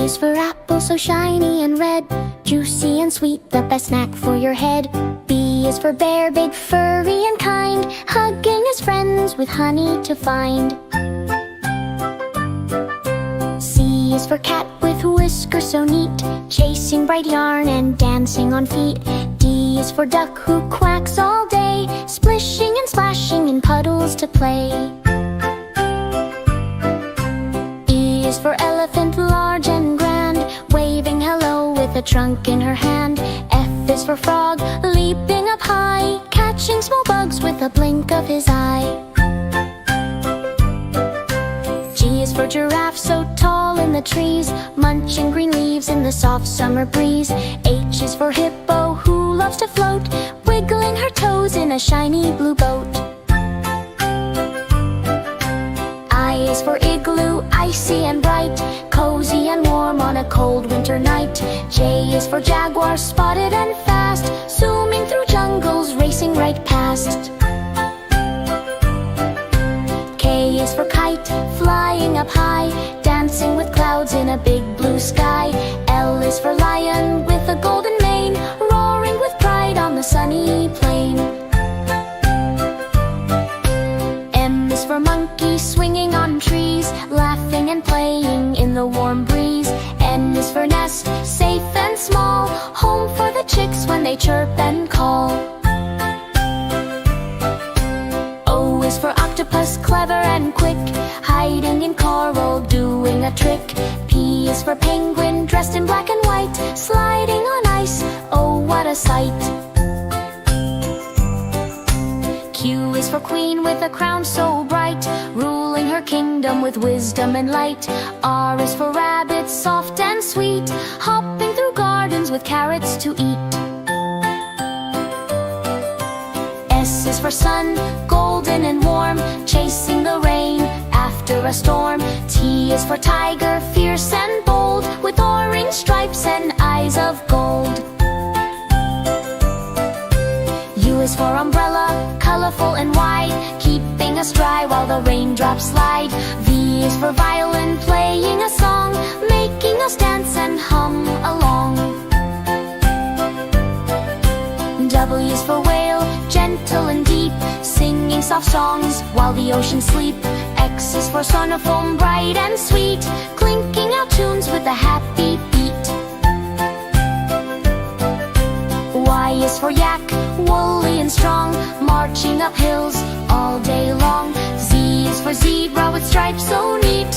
is for apple, so shiny and red, juicy and sweet, the best snack for your head. B is for bear, big, furry and kind, hugging his friends with honey to find. C is for cat with whiskers so neat, chasing bright yarn and dancing on feet. D is for duck who quacks all day, splishing and splashing in puddles to play. E is for elephant, large and grand, waving hello with a trunk in her hand. F is for frog, leaping up high, catching small bugs with a blink of his eye. G is for giraffe, so tall in the trees, munching green leaves in the soft summer breeze. H is for hippo, who loves to float, wiggling her toes in a shiny blue boat. I is for igloo, icy and bright, cozy and warm on a cold winter night. J is for jaguar, spotted and fast, zooming through jungles, racing right past. K is for kite, flying up high, dancing with clouds in a big blue sky. L is for lion, with a golden mane, roaring with pride on the sunny plain. M is for monkey, swinging on trees, laughing and playing in the warm breeze. N is for nest, safe and small, home for the chicks when they chirp and call. O is for octopus, clever and quick, hiding in coral, doing a trick. P is for penguin, dressed in black and white, sliding on ice, oh what a sight. Q is for queen, with a crown so bright, ruling her kingdom with wisdom and light. R is for rabbit, soft and sweet, hopping through gardens with carrots to eat. S is for sun, golden and warm, chasing the rain after a storm. T is for tiger, fierce and bold, with orange stripes and eyes of gold. U is for umbrella, colorful and wide, keeping us dry while the raindrops slide. V is for violin, playing a song, making us dance and hum along. W is for whale, gentle and deep, singing soft songs while the oceans sleep. X is for sonophone, bright and sweet, clinking out tunes with a happy beat. Y is for yak, woolly and strong, marching up hills all day long. Z is for zebra, with stripes so neat,